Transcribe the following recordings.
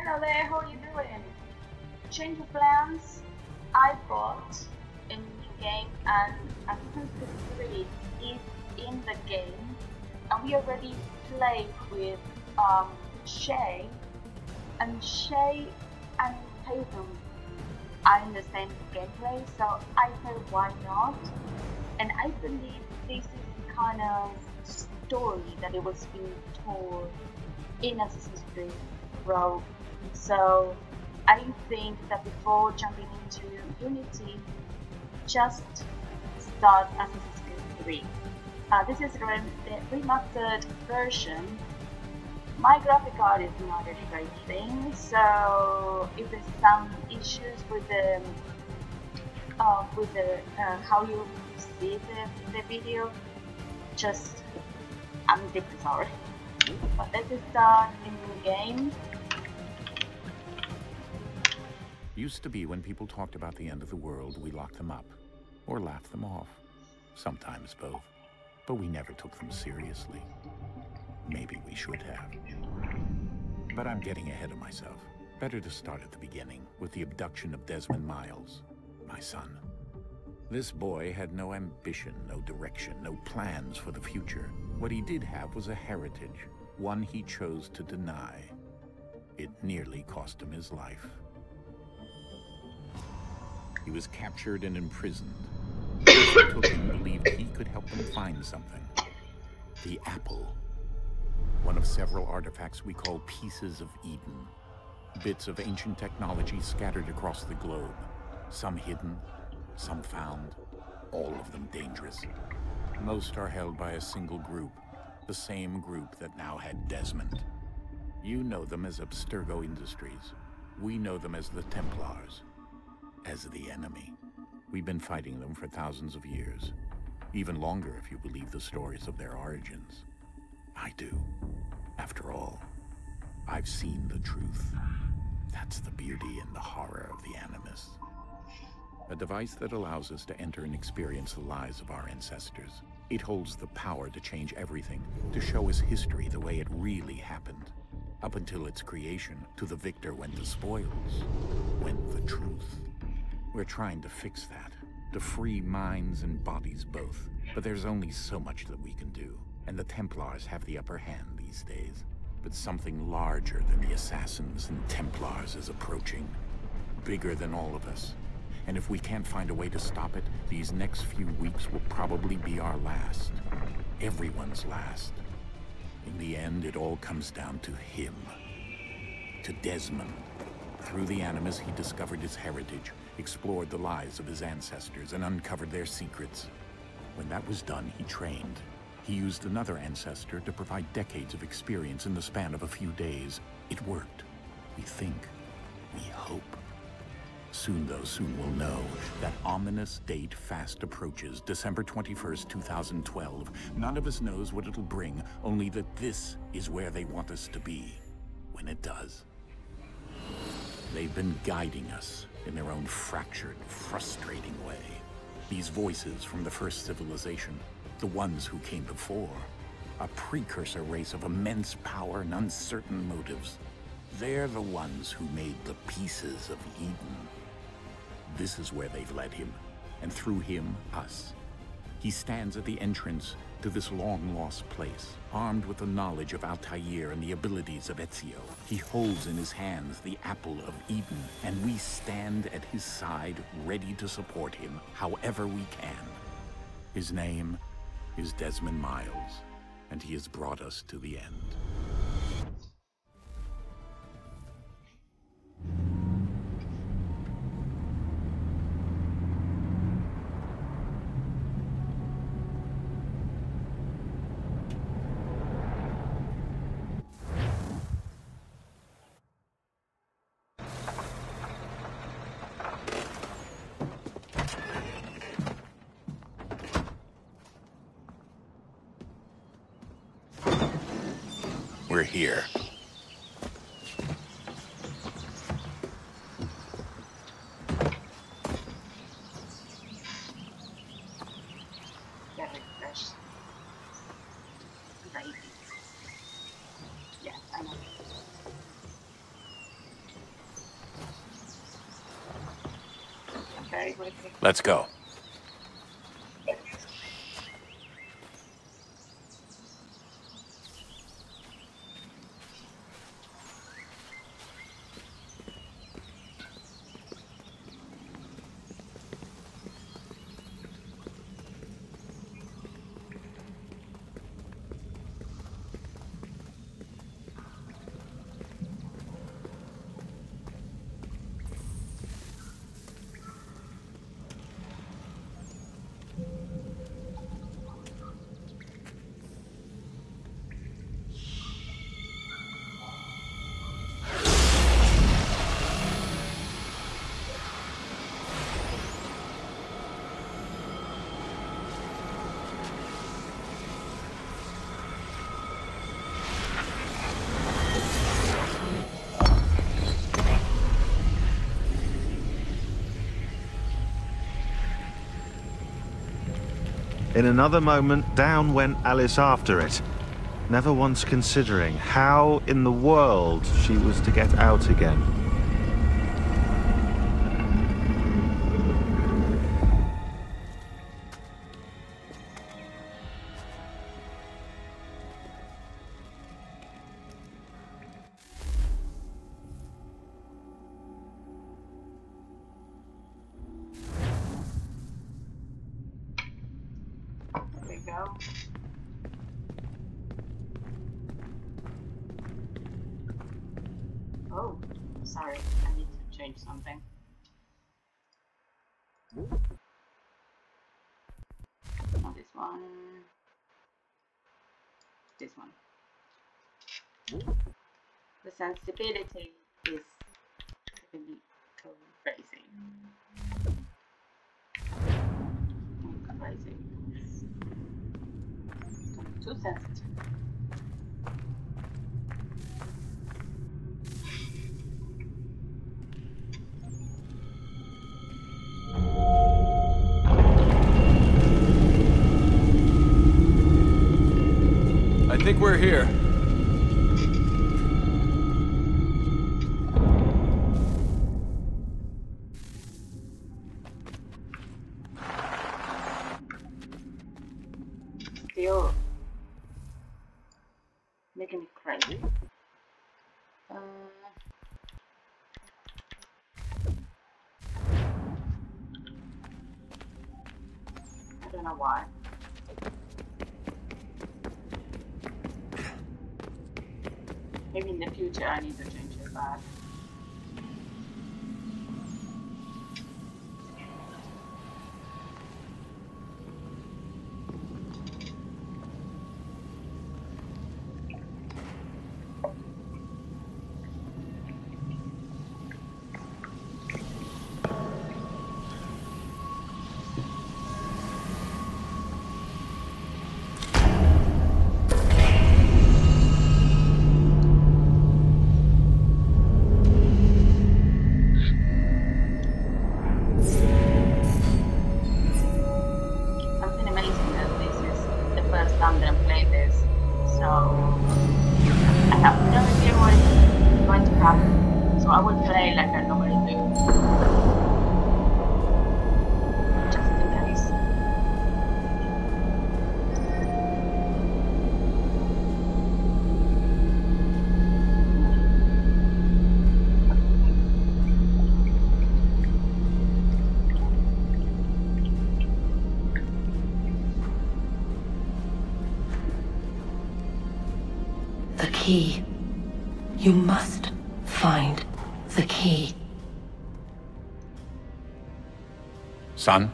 Hello there, how are you doing? Change of plans. I bought a new game and Assassin's Creed 3 is in the game and we already played with Shay and Tavern are in the same gameplay, so I thought why not? And I believe this is the kind of story that it was being told in Assassin's Creed Rogue. So I think that before jumping into Unity, just start Assassin's Creed 3. This is the remastered version. My graphic card is not a great thing, so if there's some issues with the how you see the video, just I'm deeply sorry. But let's start in the game. Used to be when people talked about the end of the world, we locked them up or laughed them off. Sometimes both. But we never took them seriously. Maybe we should have. But I'm getting ahead of myself. Better to start at the beginning, with the abduction of Desmond Miles, my son. This boy had no ambition, no direction, no plans for the future. What he did have was a heritage, one he chose to deny. It nearly cost him his life. He was captured and imprisoned. Those who took him believed he could help them find something. The apple. One of several artifacts we call pieces of Eden. Bits of ancient technology scattered across the globe. Some hidden, some found, all of them dangerous. Most are held by a single group, the same group that now had Desmond. You know them as Abstergo Industries. We know them as the Templars, as the enemy. We've been fighting them for thousands of years, even longer if you believe the stories of their origins. I do. After all, I've seen the truth. That's the beauty and the horror of the Animus. A device that allows us to enter and experience the lives of our ancestors. It holds the power to change everything, to show us history the way it really happened. Up until its creation, to the victor went the spoils, went the truth. We're trying to fix that, to free minds and bodies both. But there's only so much that we can do, and the Templars have the upper hand these days. But something larger than the Assassins and Templars is approaching, bigger than all of us. And if we can't find a way to stop it, these next few weeks will probably be our last. Everyone's last. In the end, it all comes down to him. To Desmond. Through the Animus, he discovered his heritage, explored the lives of his ancestors, and uncovered their secrets. When that was done, he trained. He used another ancestor to provide decades of experience in the span of a few days. It worked. We think. We hope. Soon we'll know. That ominous date fast approaches, December 21st, 2012. None of us knows what it'll bring, only that this is where they want us to be, when it does. They've been guiding us in their own fractured, frustrating way. These voices from the first civilization, the ones who came before, a precursor race of immense power and uncertain motives. They're the ones who made the pieces of Eden. This is where they've led him, and through him, us. He stands at the entrance to this long-lost place, armed with the knowledge of Altair and the abilities of Ezio. He holds in his hands the apple of Eden, and we stand at his side, ready to support him however we can. His name is Desmond Miles, and he has brought us to the end. We're here. Very fresh. Right. Yeah, I know. Let's go. In another moment, down went Alice after it, never once considering how in the world she was to get out again. Go. Oh, sorry, I need to change something. Not this one. This one. The sensibility is really crazy. Crazy. Too sensitive. I think we're here. Still making me crazy. I don't know why. Maybe in the future I need to change it back. The key. You must find the key. Son?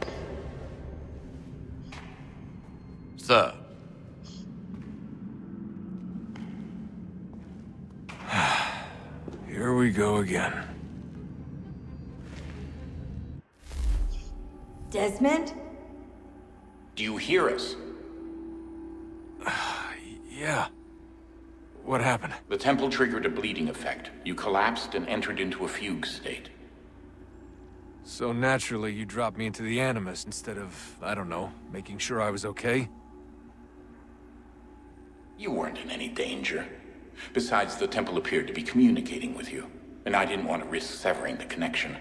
Sir. Here we go again. Desmond? Do you hear us? Yeah. What happened? The temple triggered a bleeding effect. You collapsed and entered into a fugue state. So naturally, you dropped me into the Animus instead of, I don't know, making sure I was okay? You weren't in any danger. Besides, the temple appeared to be communicating with you, and I didn't want to risk severing the connection.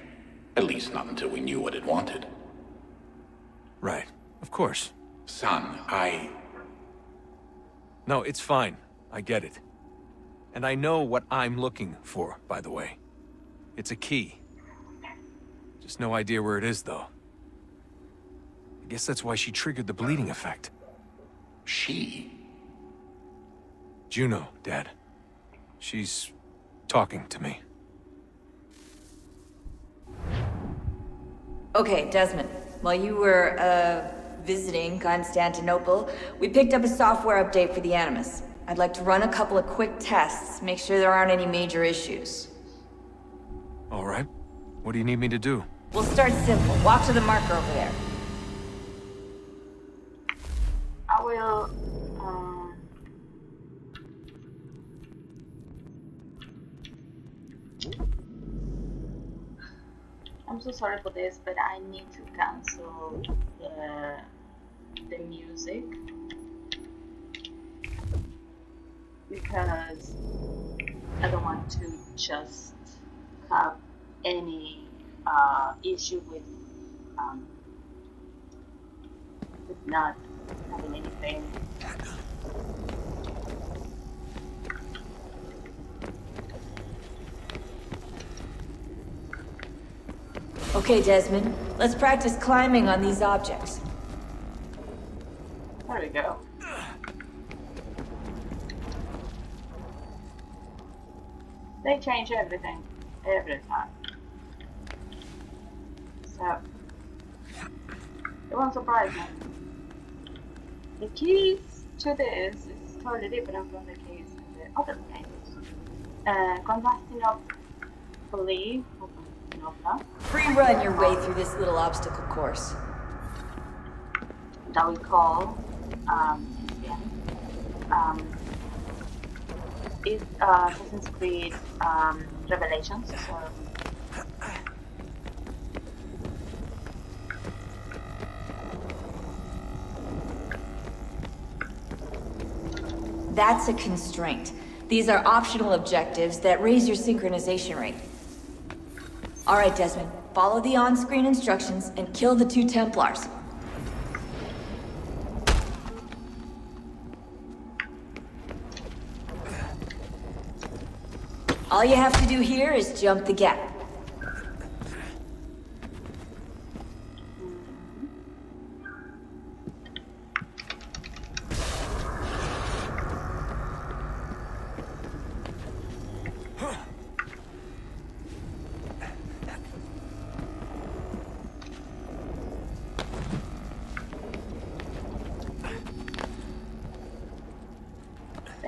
At least not until we knew what it wanted. Right. Of course. Son, No, it's fine. I get it. And I know what I'm looking for, by the way. It's a key. Just no idea where it is, though. I guess that's why she triggered the bleeding effect. She? Juno, Dad. She's talking to me. Okay, Desmond. While you were, visiting Constantinople, we picked up a software update for the Animus. I'd like to run a couple of quick tests, make sure there aren't any major issues. All right. What do you need me to do? We'll start simple. Walk to the marker over there. I will, I'm so sorry for this, but I need to cancel the music because I don't want to just have any issue with not having anything. Okay, Desmond. Let's practice climbing on these objects. There we go. They change everything, every time. So, it won't surprise me. The keys to this is totally different from the keys in the other games. Constantinople, Free run your way through this little obstacle course. that we call is Assassin's Creed Revelations. So That's a constraint. These are optional objectives that raise your synchronization rate. Alright, Desmond. Follow the on-screen instructions and kill the 2 Templars. All you have to do here is jump the gap.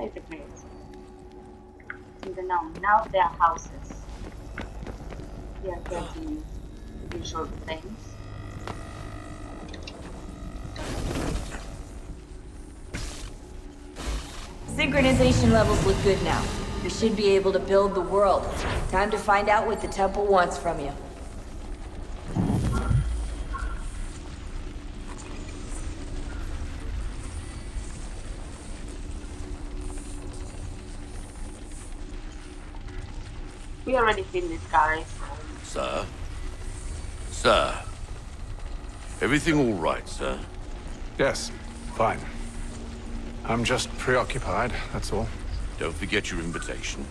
basically, now they are houses. They are getting visual things. Synchronization levels look good now. We should be able to build the world. Time to find out what the temple wants from you. We already finished, guys. Sir? Sir? Everything all right, sir? Yes, fine. I'm just preoccupied, that's all. Don't forget your invitation.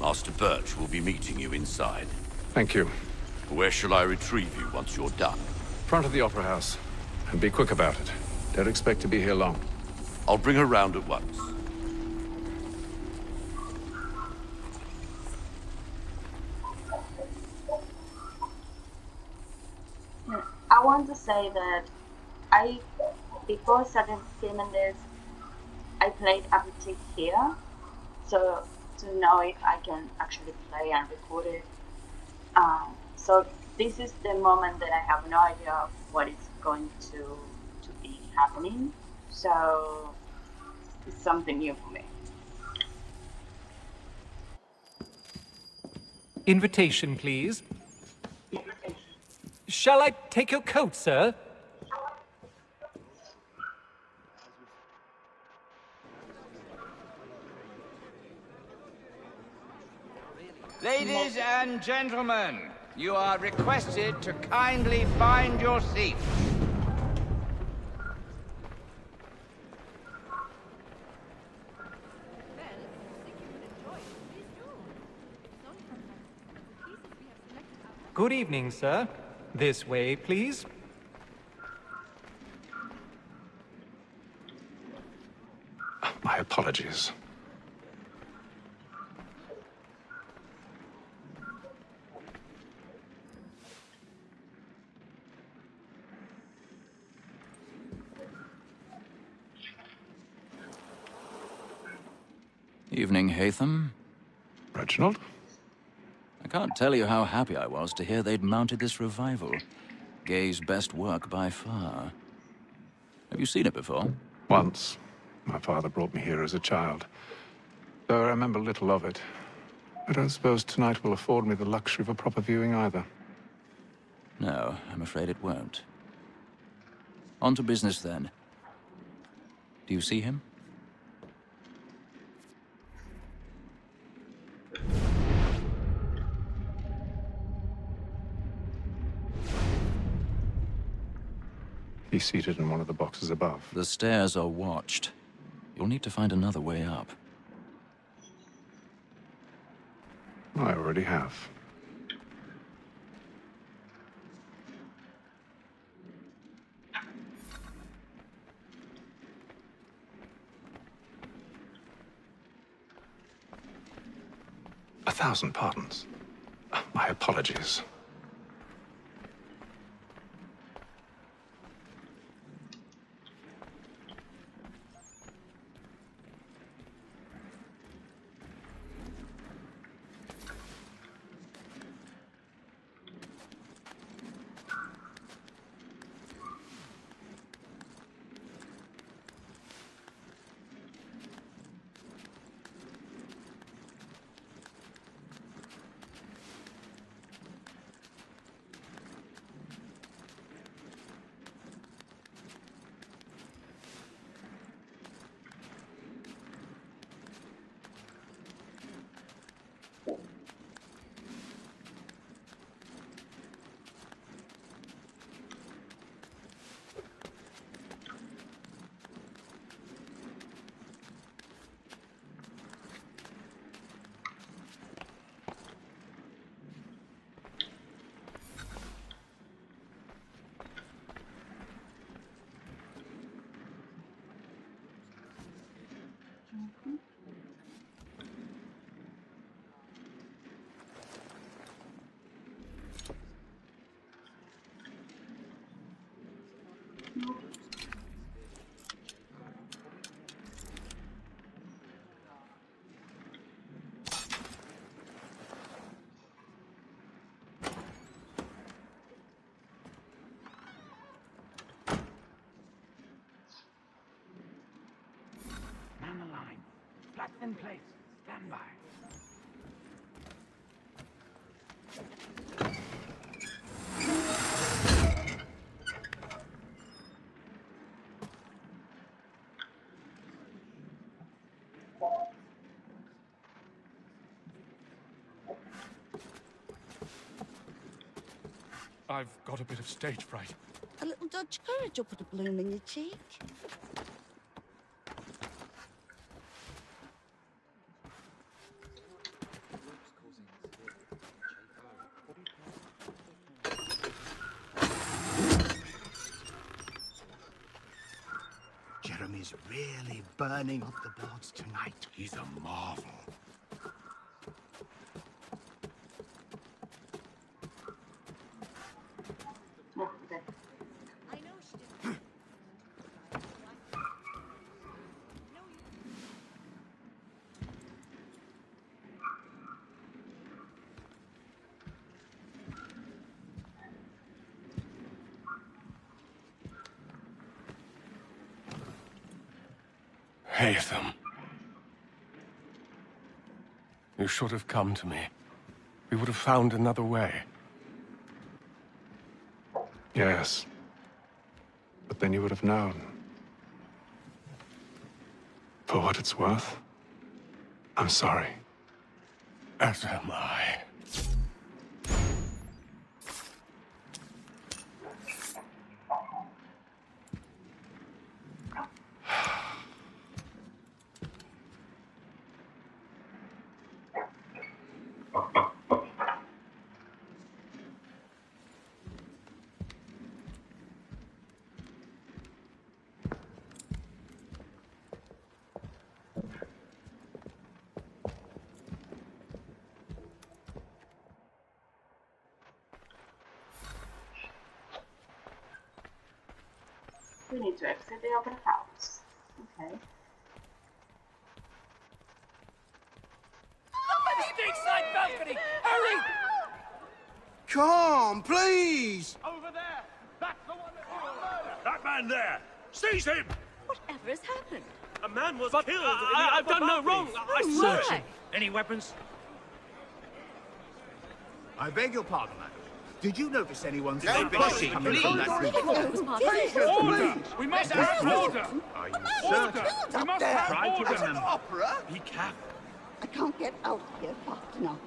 Master Birch will be meeting you inside. Thank you. Where shall I retrieve you once you're done? Front of the Opera House. And be quick about it. Don't expect to be here long. I'll bring her round at once. I want to say that before starting filming this, I played Abduction here, so to know if I can actually play and record it. So this is the moment that I have no idea of what is going to be happening. So it's something new for me. Invitation, please. Shall I take your coat, sir? Ladies and gentlemen, You are requested to kindly find your seat. Good evening, sir. This way, please. My apologies. Evening, Haytham. Reginald? I can't tell you how happy I was to hear they'd mounted this revival. Gay's best work by far. Have you seen it before? Once. My father brought me here as a child. Though I remember little of it. I don't suppose tonight will afford me the luxury of a proper viewing either. No, I'm afraid it won't. On to business then. Do you see him? He's seated in one of the boxes above. The stairs are watched. You'll need to find another way up. I already have. A thousand pardons. My apologies. In place. Stand by. I've got a bit of stage fright. A little Dutch courage will put a bloom in your cheek. Jeremy's really burning up the boards tonight. He's a marvel. Haytham. You should have come to me. We would have found another way. Yes. But then you would have known. For what it's worth, I'm sorry. As am I. We need to exit the opera house. Okay. Steak side balcony! Hurry! Come, please! Over there! That's the one that was murdered! That man there! Seize him! Whatever has happened? A man was killed in the I've done no wrong. I searched him. Any weapons? I beg your pardon, madam. Did you notice anyone Don't coming push it, from please. that Order! We must have order! Are you Order! certain? We must have Try to order! remember. Opera? Be careful. I can't get out of here fast enough.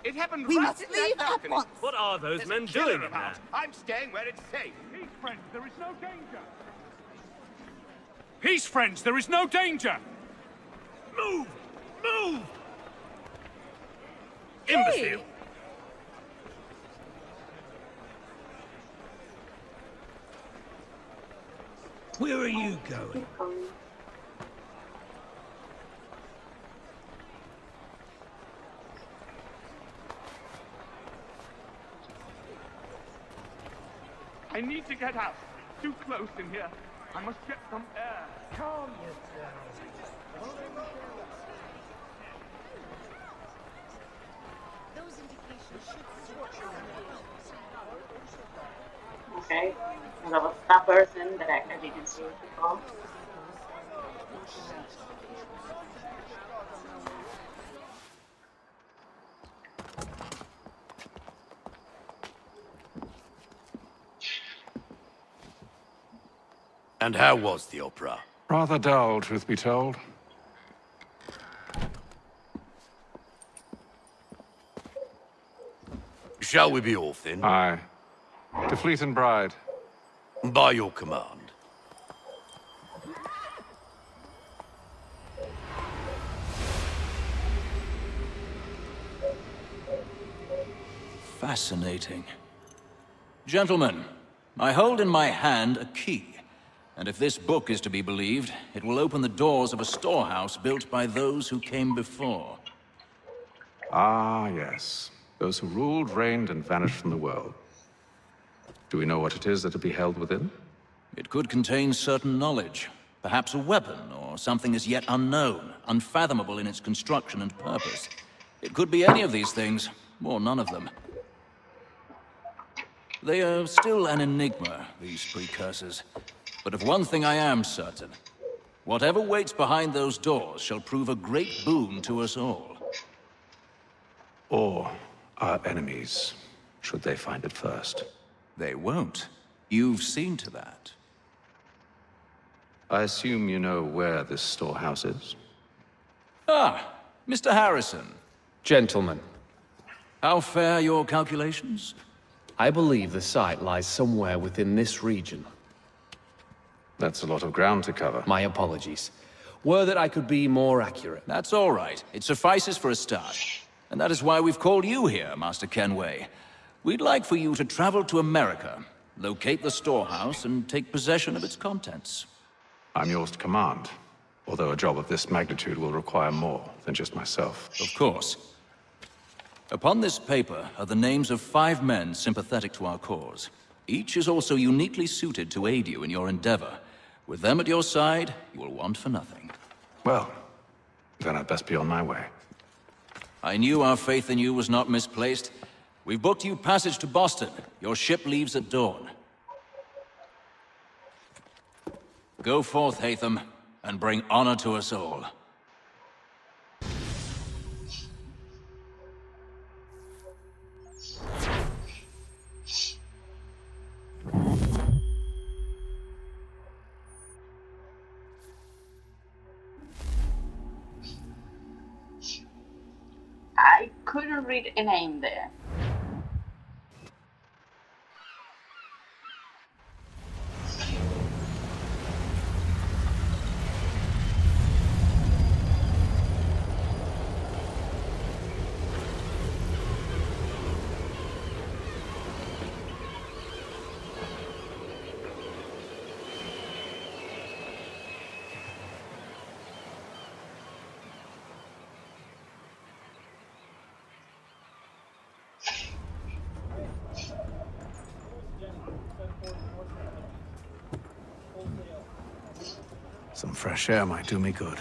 It happened We right must in leave that at balcony. once. What are those There's men a killer doing in about. there? I'm staying where it's safe. Peace, friends, there is no danger. Peace, friends, there is no danger. Move! Move! Imbecile! Where are you going? I need to get out. Too close in here. I must get some air. Calm Okay. And that was that person that I didn't see before. And how was the opera? Rather dull, truth be told. Shall we be off then? Aye. To Fleet and Bride. By your command. Fascinating. Gentlemen, I hold in my hand a key. And if this book is to be believed, it will open the doors of a storehouse built by those who came before. Ah, yes. Those who ruled, reigned, and vanished from the world. Do we know what it is that will be held within? It could contain certain knowledge. Perhaps a weapon, or something as yet unknown, unfathomable in its construction and purpose. It could be any of these things, or none of them. They are still an enigma, these precursors. But of one thing I am certain. Whatever waits behind those doors shall prove a great boon to us all. Or our enemies, should they find it first. They won't. You've seen to that. I assume you know where this storehouse is? Ah, Mr. Harrison. Gentlemen, How fare your calculations? I believe the site lies somewhere within this region. That's a lot of ground to cover. My apologies. Were that I could be more accurate. That's all right. It suffices for a start. And that is why we've called you here, Master Kenway. We'd like for you to travel to America, locate the storehouse, and take possession of its contents. I'm yours to command, although a job of this magnitude will require more than just myself. Of course. Upon this paper are the names of 5 men sympathetic to our cause. Each is also uniquely suited to aid you in your endeavor. With them at your side, you will want for nothing. Well, then I'd best be on my way. I knew our faith in you was not misplaced. We've booked you passage to Boston. Your ship leaves at dawn. Go forth, Hatham, and bring honor to us all. I couldn't read a name there. Some fresh air might do me good.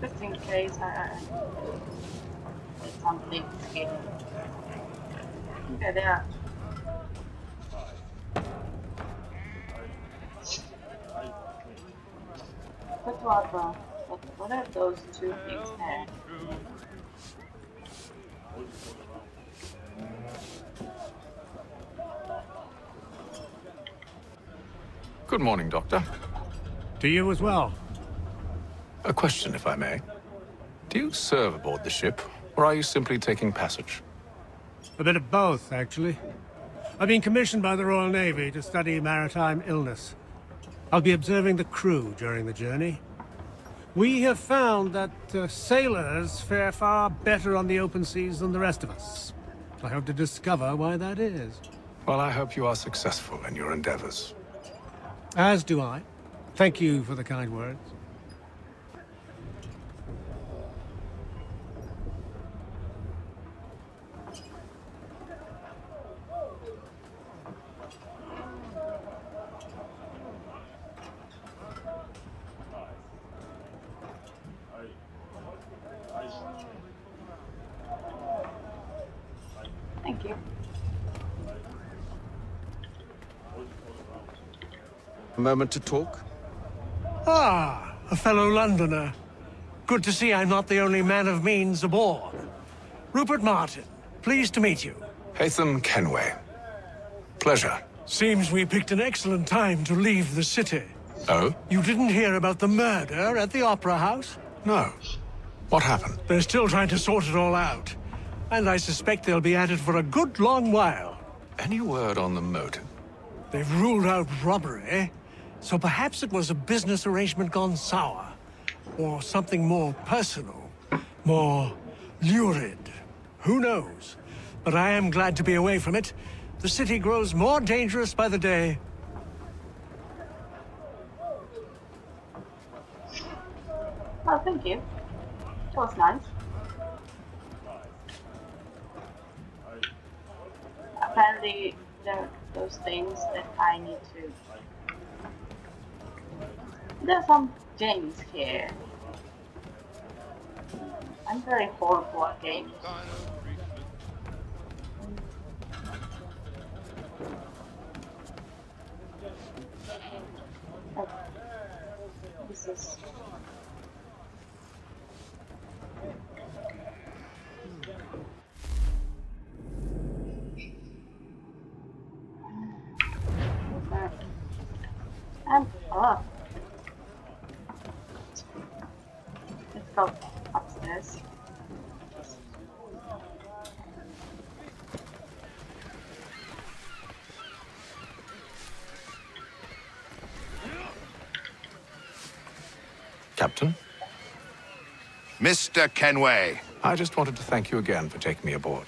Just in case I get something skinny. Okay, there. What are those two things there? Good morning, Doctor. To you as well. A question, if I may. Do you serve aboard the ship, or are you simply taking passage? A bit of both, actually. I've been commissioned by the Royal Navy to study maritime illness. I'll be observing the crew during the journey. We have found that sailors fare far better on the open seas than the rest of us. I hope to discover why that is. Well, I hope you are successful in your endeavors. As do I. Thank you for the kind words. Thank you. A moment to talk? Ah, a fellow Londoner. Good to see I'm not the only man of means aboard. Rupert Martin, pleased to meet you. Haytham Kenway. Pleasure. Seems we picked an excellent time to leave the city. Oh? You didn't hear about the murder at the Opera House? No. What happened? They're still trying to sort it all out. And I suspect they'll be at it for a good long while. Any word on the motive? They've ruled out robbery, so perhaps it was a business arrangement gone sour. Or something more personal, more lurid. Who knows? But I am glad to be away from it. The city grows more dangerous by the day. Oh, thank you. That was nice. Apparently, there are those things that I need to... There's some games here. I'm very horrible at games. Oh, this is... Let's go upstairs. Captain? Mr. Kenway. I just wanted to thank you again for taking me aboard,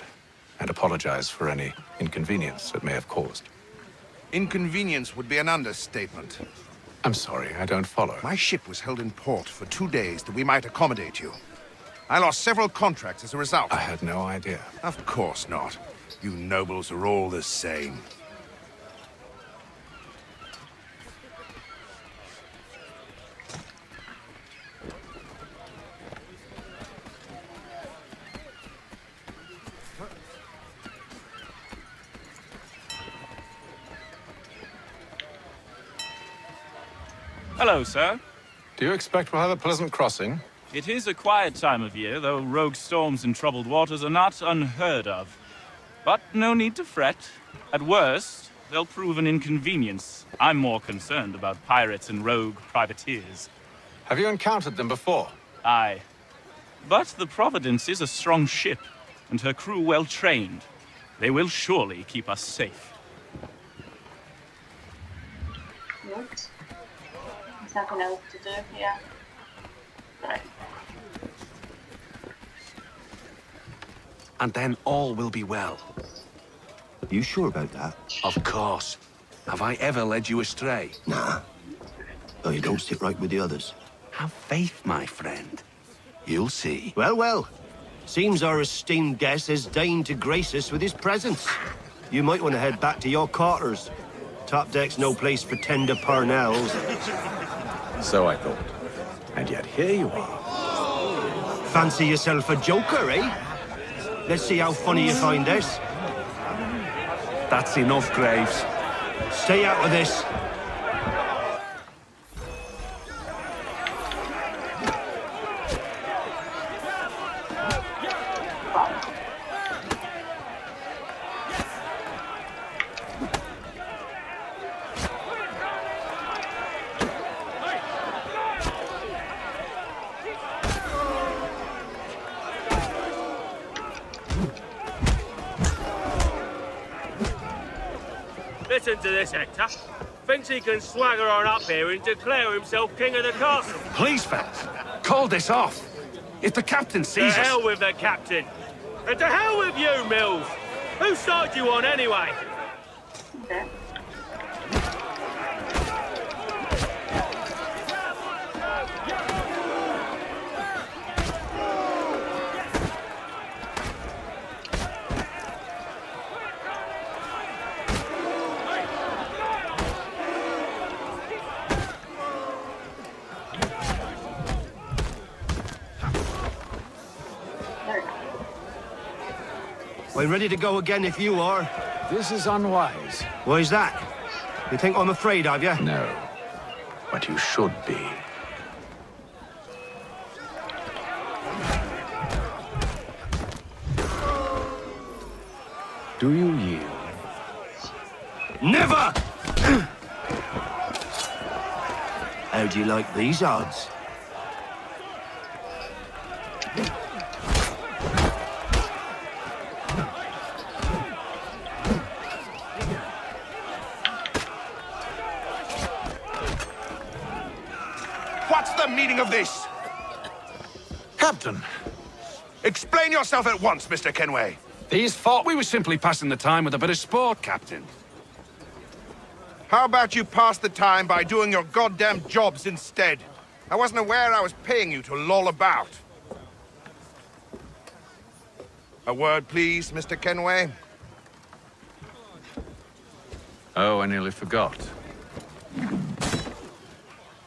and apologize for any inconvenience it may have caused. Inconvenience would be an understatement. I'm sorry, I don't follow. My ship was held in port for 2 days that we might accommodate you. I lost several contracts as a result. I had no idea. Of course not. You nobles are all the same. Hello, sir. Do you expect we'll have a pleasant crossing? It is a quiet time of year, though rogue storms in troubled waters are not unheard of. But no need to fret. At worst, they'll prove an inconvenience. I'm more concerned about pirates and rogue privateers. Have you encountered them before? Aye. But the Providence is a strong ship, and her crew well trained. They will surely keep us safe. What? There's nothing else to do here. Right. And then all will be well. You sure about that? Of course. Have I ever led you astray? Nah. Oh, you don't sit right with the others. Have faith, my friend. You'll see. Well, well. Seems our esteemed guest has deigned to grace us with his presence. You might want to head back to your quarters. Top deck's no place for tender parnells. So I thought. And yet here you are. Fancy yourself a joker, eh? Let's see how funny you find this. That's enough, Graves. Stay out of this. Listen to this, Hector. Thinks he can swagger on up here and declare himself king of the castle. Please, fellas, call this off. If the captain sees us... To hell with the captain. And to hell with you, Mills. Whose side you on, anyway? Okay. I'm ready to go again if you are. This is unwise. Why's that? You think I'm afraid of you? No. But you should be. Do you yield? Never! How do you like these odds? What's the meaning of this? Captain! Explain yourself at once, Mr. Kenway. These thought we were simply passing the time with a bit of sport, Captain. How about you pass the time by doing your goddamn jobs instead? I wasn't aware I was paying you to loll about. A word, please, Mr. Kenway. Oh, I nearly forgot.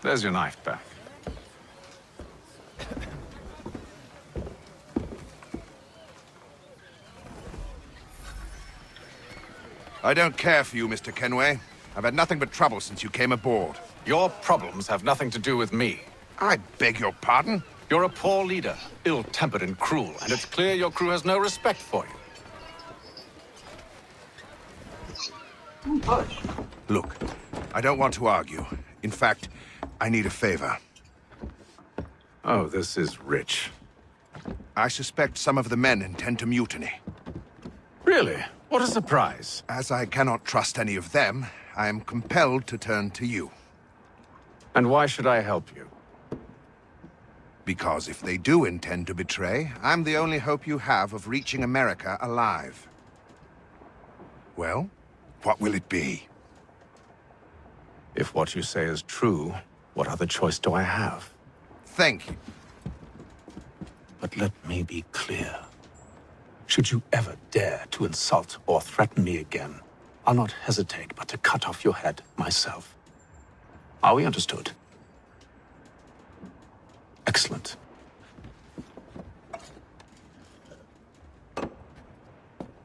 There's your knife back. I don't care for you, Mr. Kenway. I've had nothing but trouble since you came aboard. Your problems have nothing to do with me. I beg your pardon? You're a poor leader, ill-tempered and cruel, and it's clear your crew has no respect for you. Look, I don't want to argue. In fact, I need a favor. Oh, this is rich. I suspect some of the men intend to mutiny. Really? What a surprise. As I cannot trust any of them, I am compelled to turn to you. And why should I help you? Because if they do intend to betray, I'm the only hope you have of reaching America alive. Well, what will it be? If what you say is true, what other choice do I have? Thank you. But let me be clear. Should you ever dare to insult or threaten me again, I'll not hesitate but to cut off your head myself. Are we understood? Excellent.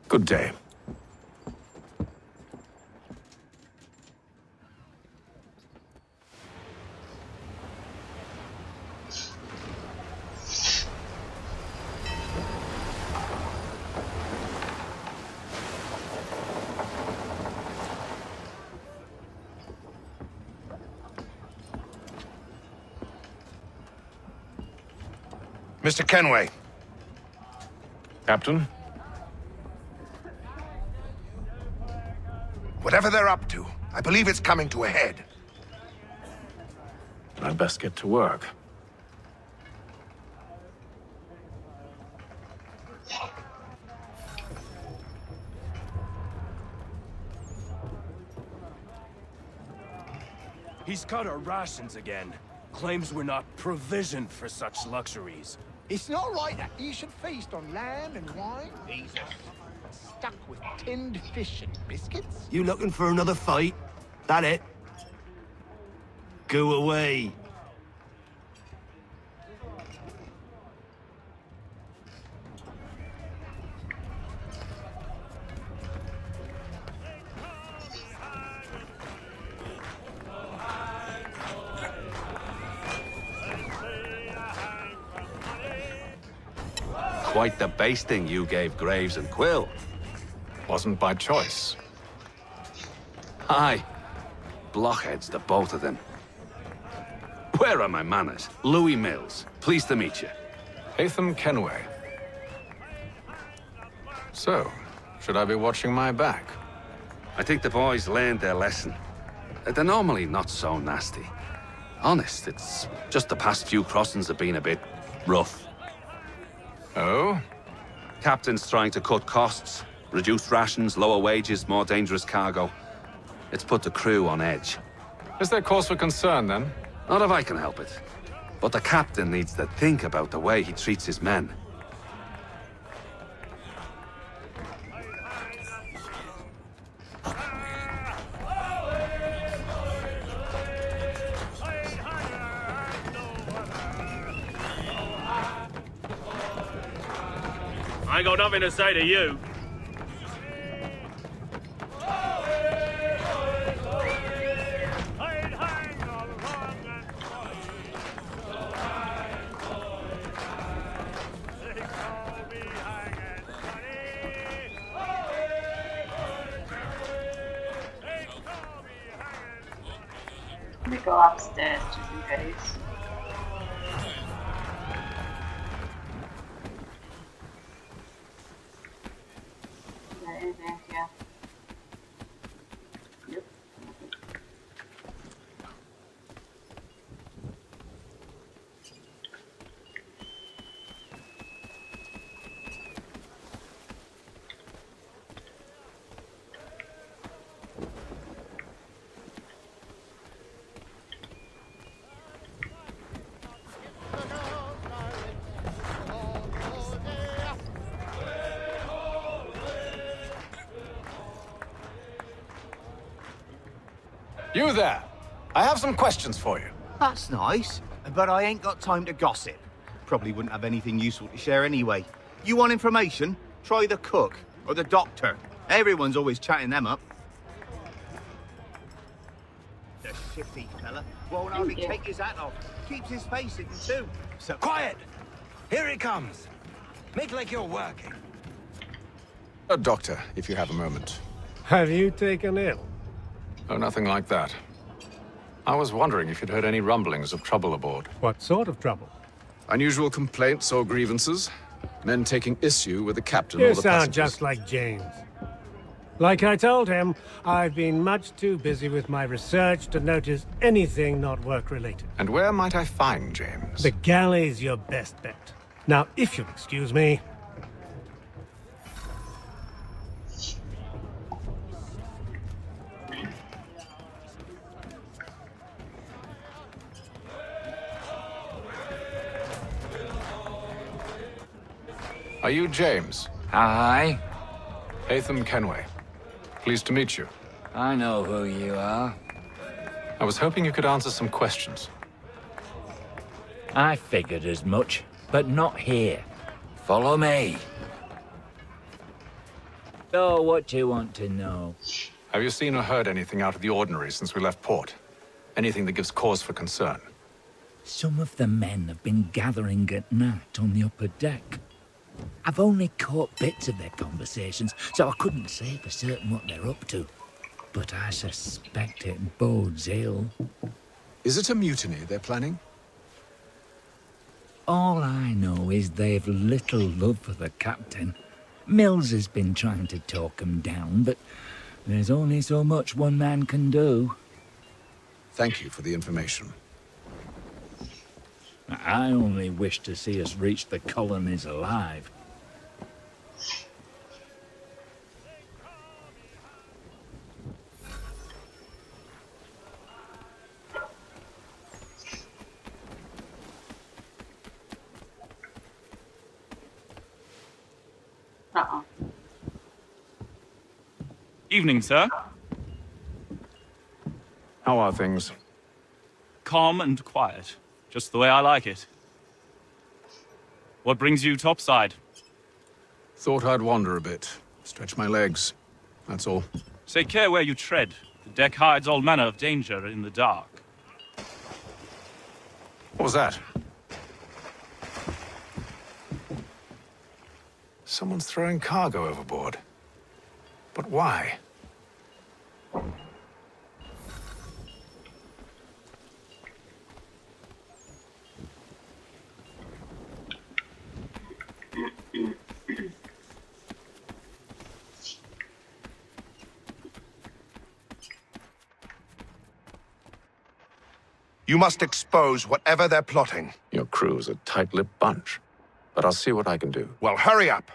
Good day. Mr. Kenway. Captain? Whatever they're up to, I believe it's coming to a head. I'd best get to work. He's cut our rations again. Claims we're not provisioned for such luxuries. It's not right that you should feast on lamb and wine. These are stuck with tinned fish and biscuits. You looking for another fight? That it? Go away. Quite the basting you gave Graves and Quill. Wasn't by choice. Aye. Blockheads, the both of them. Where are my manners? Louis Mills. Pleased to meet you. Haytham Kenway. So, should I be watching my back? I think the boys learned their lesson. They're normally not so nasty. Honest, it's just the past few crossings have been a bit rough. Oh? Captain's trying to cut costs. Reduced rations, lower wages, more dangerous cargo. It's put the crew on edge. Is there cause for concern, then? Not if I can help it. But the captain needs to think about the way he treats his men. I ain't got nothing to say to you. Let me go upstairs just in case. Yeah. Yep. You there! I have some questions for you. That's nice, but I ain't got time to gossip. Probably wouldn't have anything useful to share anyway. You want information? Try the cook or the doctor. Everyone's always chatting them up. The shifty fella won't hardly take his hat off. Keeps his face hidden too. So Quiet! Here he comes. Make like you're working. A doctor, if you have a moment. Have you taken ill? Oh, nothing like that. I was wondering if you'd heard any rumblings of trouble aboard. What sort of trouble? Unusual complaints or grievances? Men taking issue with the captain You or the sound passengers? just like James. Like I told him, I've been much too busy with my research to notice anything not work-related. And where might I find James? The galley's your best bet. Now, if you'll excuse me... Are you James? Aye. Haytham Kenway. Pleased to meet you. I know who you are. I was hoping you could answer some questions. I figured as much, but not here. Follow me. So, what do you want to know? Have you seen or heard anything out of the ordinary since we left port? Anything that gives cause for concern? Some of the men have been gathering at night on the upper deck. I've only caught bits of their conversations, so I couldn't say for certain what they're up to. But I suspect it bodes ill. Is it a mutiny they're planning? All I know is they've little love for the captain. Mills has been trying to talk him down, but there's only so much one man can do. Thank you for the information. I only wish to see us reach the colonies alive. Evening, sir. How are things? Calm and quiet. Just the way I like it. What brings you topside? Thought I'd wander a bit. Stretch my legs. That's all. Take care where you tread. The deck hides all manner of danger in the dark. What was that? Someone's throwing cargo overboard. But why? You must expose whatever they're plotting. Your crew's a tight-lipped bunch. But I'll see what I can do. Well, hurry up!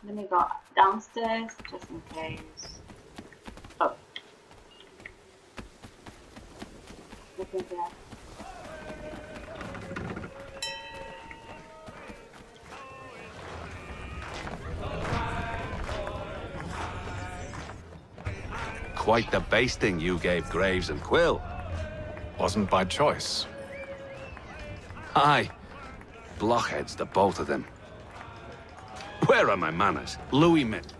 Let me go downstairs, just in case. Oh. Nothing there. Quite the basting you gave Graves and Quill. Wasn't by choice. Aye. Blockheads, the both of them. Where are my manners? Louis Mint.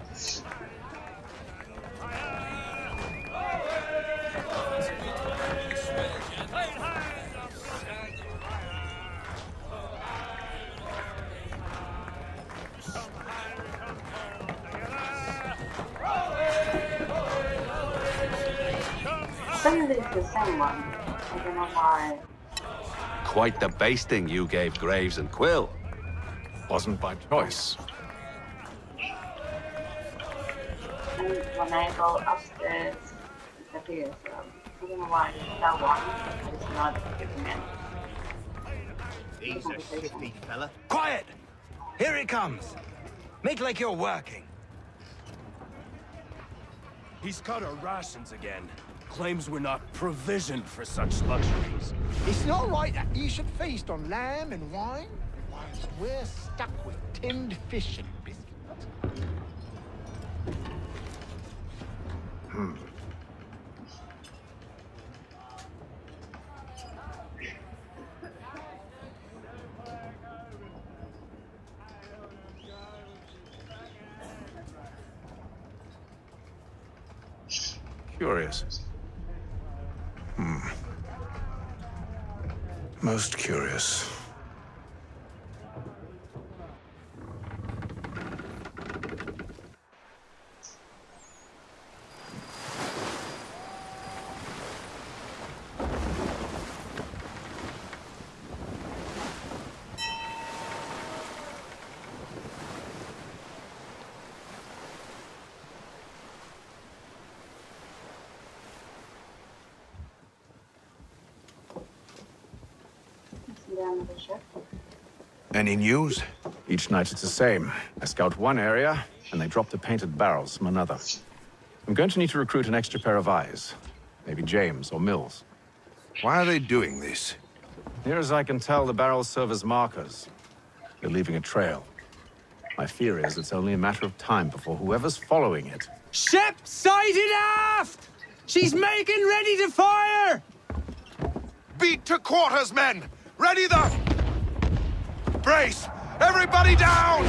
I think it's the same one. I don't know why. Quite the basting you gave Graves and Quill. Wasn't by choice. And when I go upstairs, it appears. I don't know why that one is not giving in. He's a shifty fella. Quiet! Here he comes. Make like you're working. He's cut our rations again. Claims we're not provisioned for such luxuries. It's not right that you should feast on lamb and wine, whilst we're stuck with tinned fish and biscuits. Curious. Most curious. Any news? Each night it's the same. I scout one area, and they drop the painted barrels from another. I'm going to need to recruit an extra pair of eyes. Maybe James or Mills. Why are they doing this? Near as I can tell, the barrels serve as markers. They're leaving a trail. My fear is it's only a matter of time before whoever's following it... Ship sighted aft! She's making ready to fire! Beat to quarters, men! Ready the... Brace! Everybody down!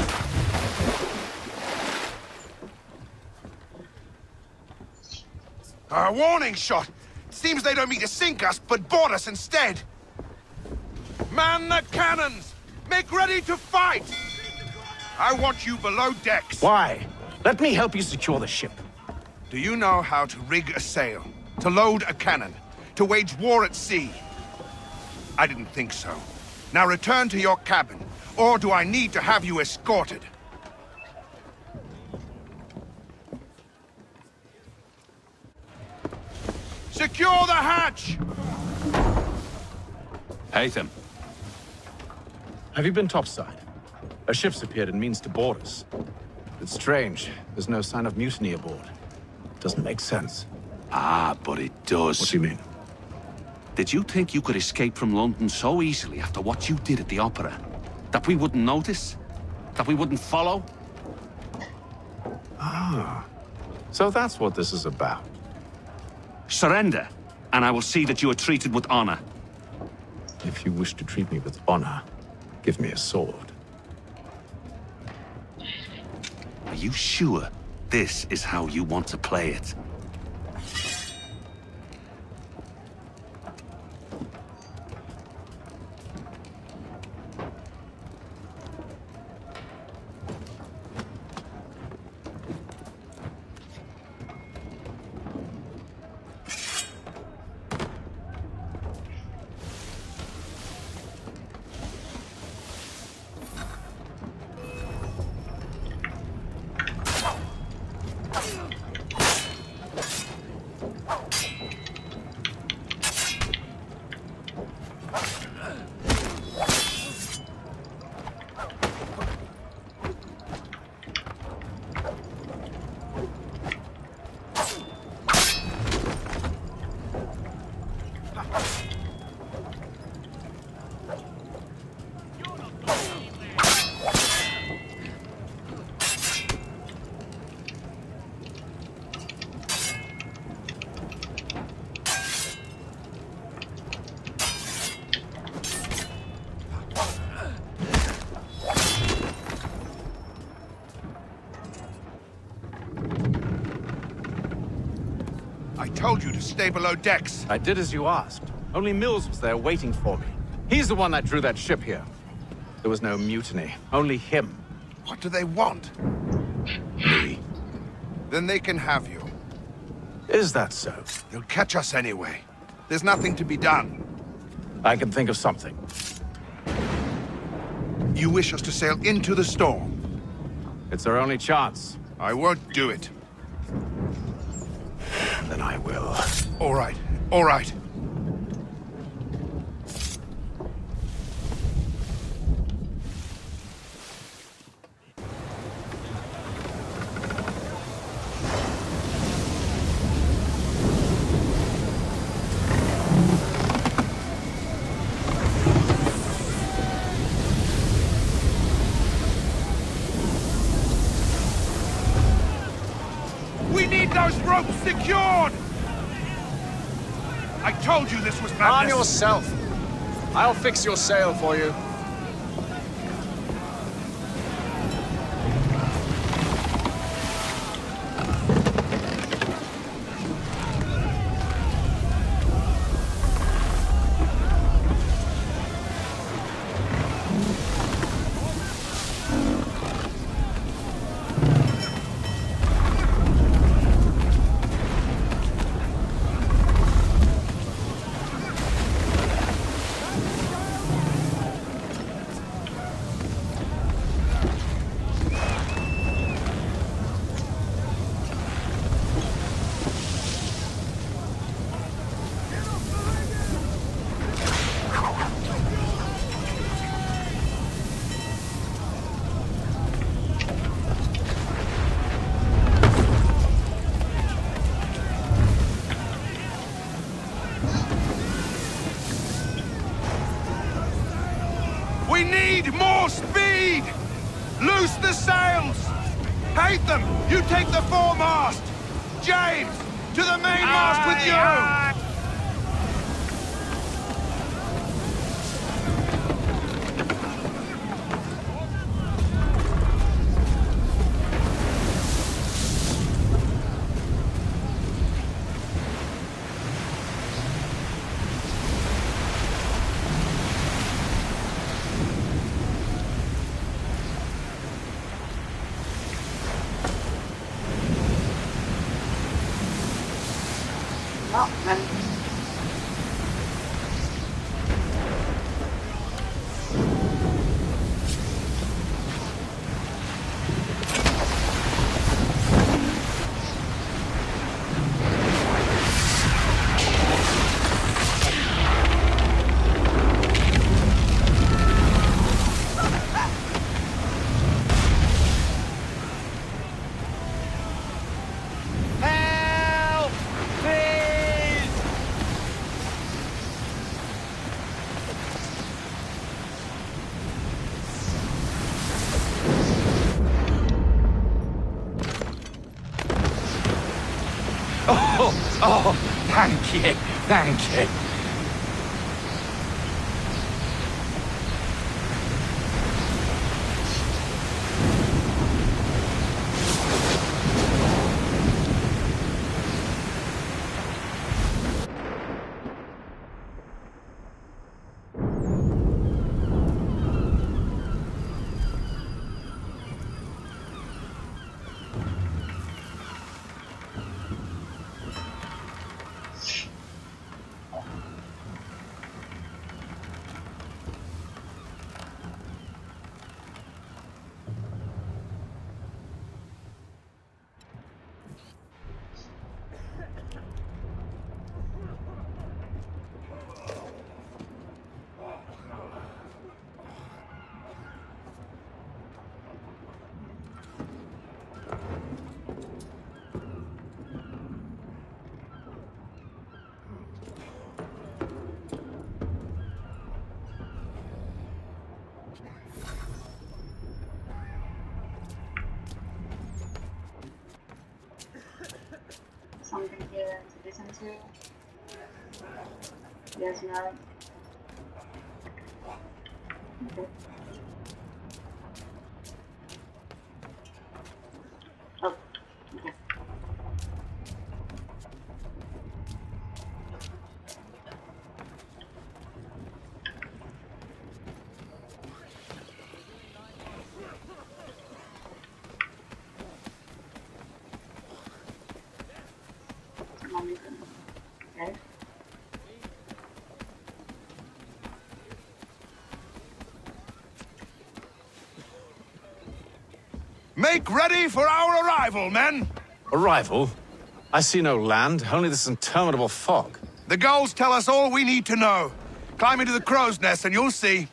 A warning shot! Seems they don't mean to sink us, but board us instead! Man the cannons! Make ready to fight! I want you below decks. Why? Let me help you secure the ship. Do you know how to rig a sail? To load a cannon? To wage war at sea? I didn't think so. Now return to your cabin, or do I need to have you escorted? Secure the hatch! Haytham. Have you been topside? A ship's appeared and means to board us. It's strange. There's no sign of mutiny aboard. Doesn't make sense. Ah, but it does. What do you mean? Did you think you could escape from London so easily after what you did at the opera? That we wouldn't notice? That we wouldn't follow? Ah, so that's what this is about. Surrender, and I will see that you are treated with honor. If you wish to treat me with honor, give me a sword. Are you sure this is how you want to play it? I told you to stay below decks. I did as you asked. Only Mills was there waiting for me. He's the one that drew that ship here. There was no mutiny, only him. What do they want? Me. Then they can have you. Is that so? They'll catch us anyway. There's nothing to be done. I can think of something. You wish us to sail into the storm? It's our only chance. I won't do it. Then I will. All right, all right. We need those ropes secured! I told you this was madness. Arm yourself. I'll fix your sail for you. We need more speed! Loose the sails! Haytham, you take the foremast! James, to the mainmast with you! Oh, thank you, thank you. Something here to listen to? Yes, no? Okay. Oh, okay. Okay. Make ready for our arrival, men! Arrival? I see no land, only this interminable fog. The gulls tell us all we need to know. Climb into the crow's nest and you'll see.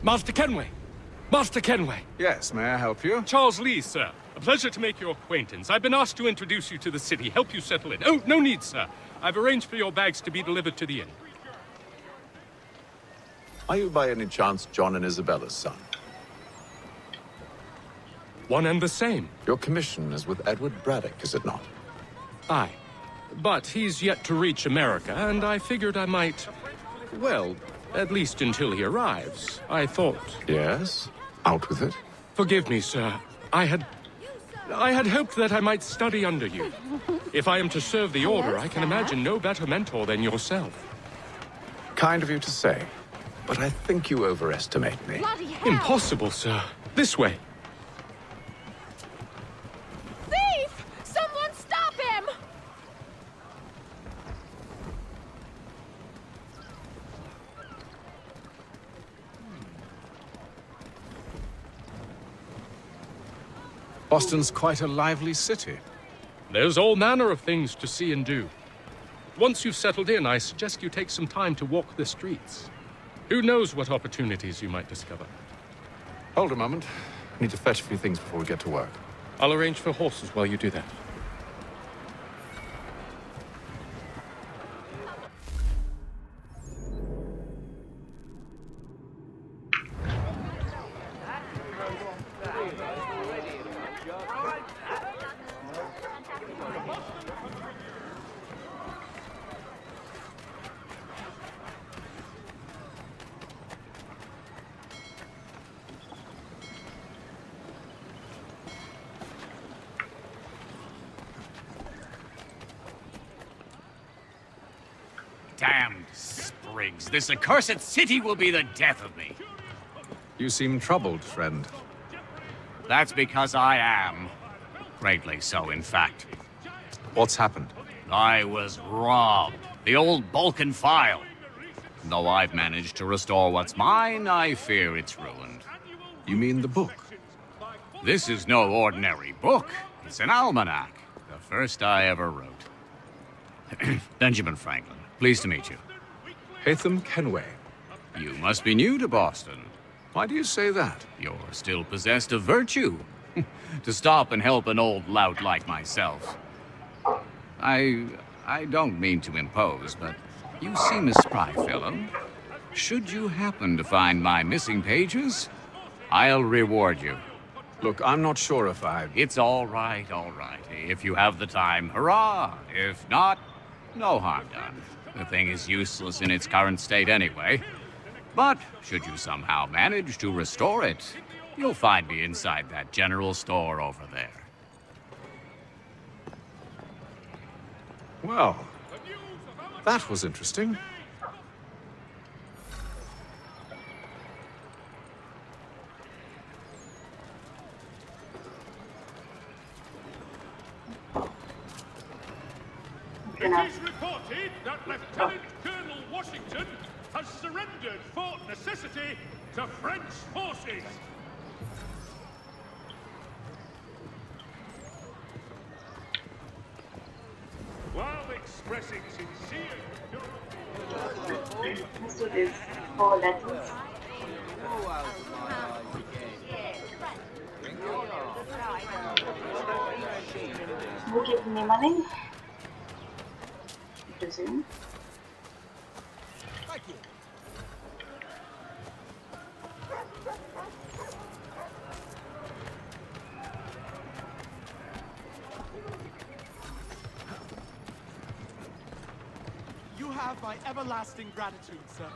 Master Kenway! Master Kenway! Yes, may I help you? Charles Lee, sir. A pleasure to make your acquaintance. I've been asked to introduce you to the city, help you settle in. Oh, no need, sir. I've arranged for your bags to be delivered to the inn. Are you by any chance John and Isabella's son? One and the same. Your commission is with Edward Braddock, is it not? Aye. But he's yet to reach America, and I figured I might... well, at least until he arrives, I thought. Yes? Out with it. Forgive me, sir. I had hoped that I might study under you. If I am to serve the Order, I can imagine no better mentor than yourself. Kind of you to say, but I think you overestimate me. Impossible, sir. This way. Thief! Someone stop him! Boston's quite a lively city. There's all manner of things to see and do. Once you've settled in, I suggest you take some time to walk the streets. Who knows what opportunities you might discover? Hold a moment. I need to fetch a few things before we get to work. I'll arrange for horses while you do that. Damned sprigs. This accursed city will be the death of me. You seem troubled, friend. That's because I am. Greatly so, in fact. What's happened? I was robbed. The old Balkan file. Though I've managed to restore what's mine, I fear it's ruined. You mean the book? This is no ordinary book. It's an almanac. The first I ever wrote. Benjamin Franklin, pleased to meet you. Hatham Kenway. You must be new to Boston. Why do you say that? You're still possessed of virtue. To stop and help an old lout like myself. I don't mean to impose, but you seem a spry fellow. Should you happen to find my missing pages, I'll reward you. Look, I'm not sure if It's all right, all right. If you have the time, hurrah! If not, no harm done. The thing is useless in its current state anyway. But should you somehow manage to restore it, you'll find me inside that general store over there. Well, that was interesting. It is reported that Lieutenant Colonel Washington has surrendered Fort Necessity to French forces. While expressing sincere... Let's do this 4 letters. Who gave me money? I presume. Thank you. You have my everlasting gratitude, sir.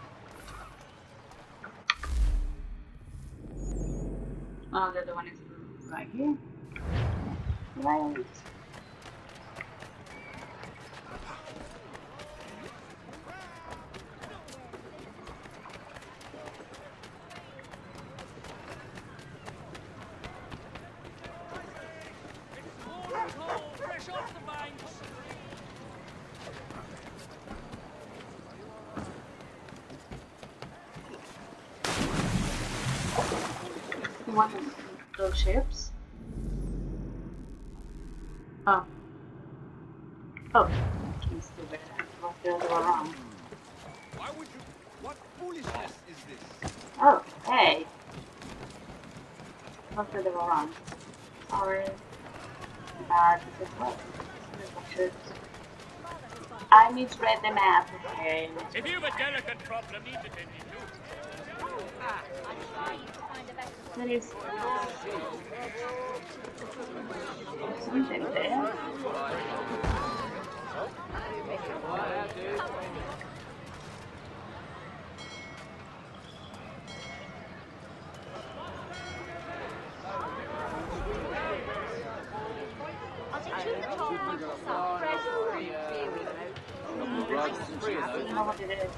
Oh, the other one is right here. Right. One of those ships. Oh. Oh. It's still there. What's the other one around? Why would you... What foolishness is this? Oh, hey. What's the other one around? Sorry. This is what? I misread the map. Okay. If you've a delicate problem, need attending to. There is something there. I don't know what it is.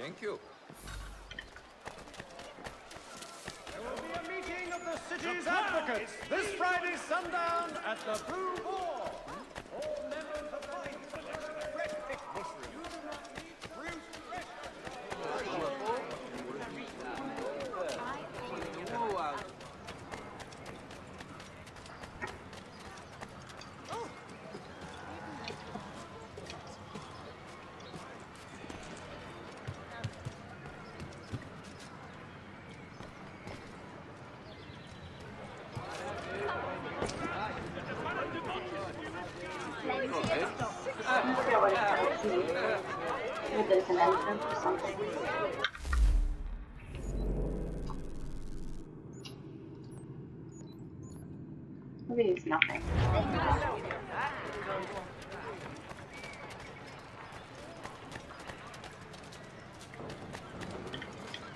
Thank you. There will be a meeting of the city's advocates this Friday sundown at the Blue Boar. All members of the There's an entrance or something. Maybe it's nothing.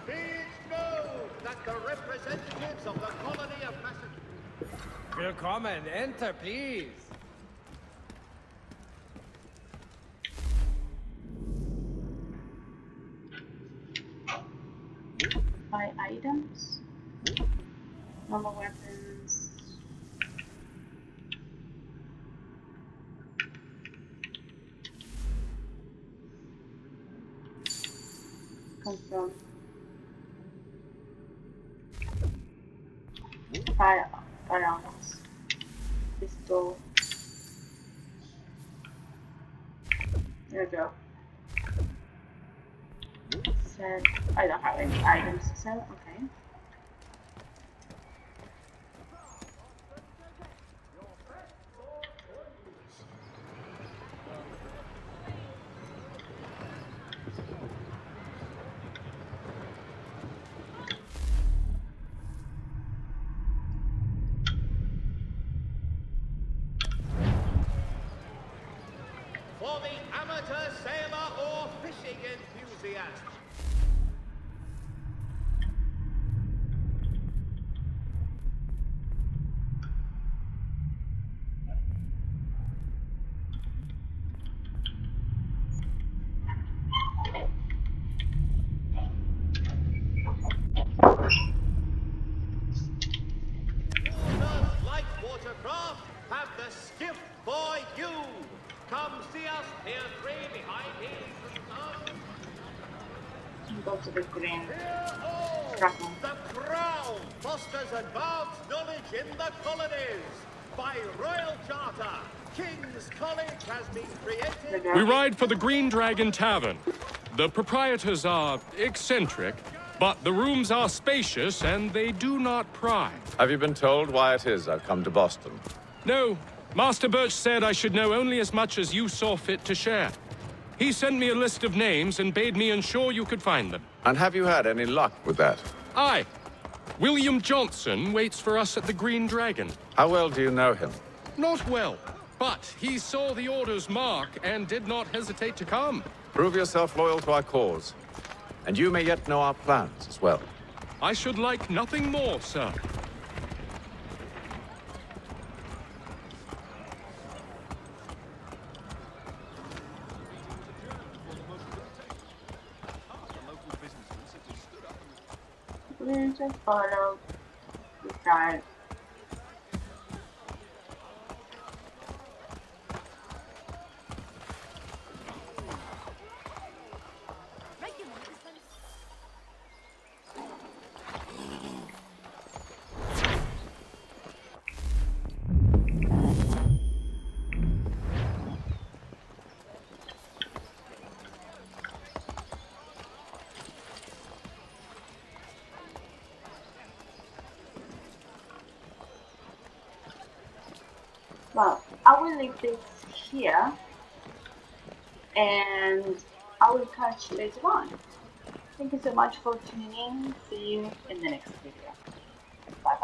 Be it known that the representatives of the colony of Massachusetts. Willkommen, enter, please. Buy items, normal weapons. Confirm. Firearms. Pistol. There we go. I don't have any items to sell, okay. For the amateur sailor or fishing enthusiast. Light watercraft have the skiff for you. Come see us near 3 behind these. Go to the green. The Crown fosters advanced knowledge in the colonies. By royal charter, King's College has been created. We ride for the Green Dragon Tavern. The proprietors are eccentric, but the rooms are spacious and they do not pry. Have you been told why it is I've come to Boston? No. Master Birch said I should know only as much as you saw fit to share. He sent me a list of names and bade me ensure you could find them. And have you had any luck with that? Aye. William Johnson waits for us at the Green Dragon. How well do you know him? Not well, but he saw the order's mark and did not hesitate to come. Prove yourself loyal to our cause. And you may yet know our plans as well. I should like nothing more, sir. We just follow the guide. Well, I will leave this here and I will catch you later on. Thank you so much for tuning in. See you in the next video. Bye.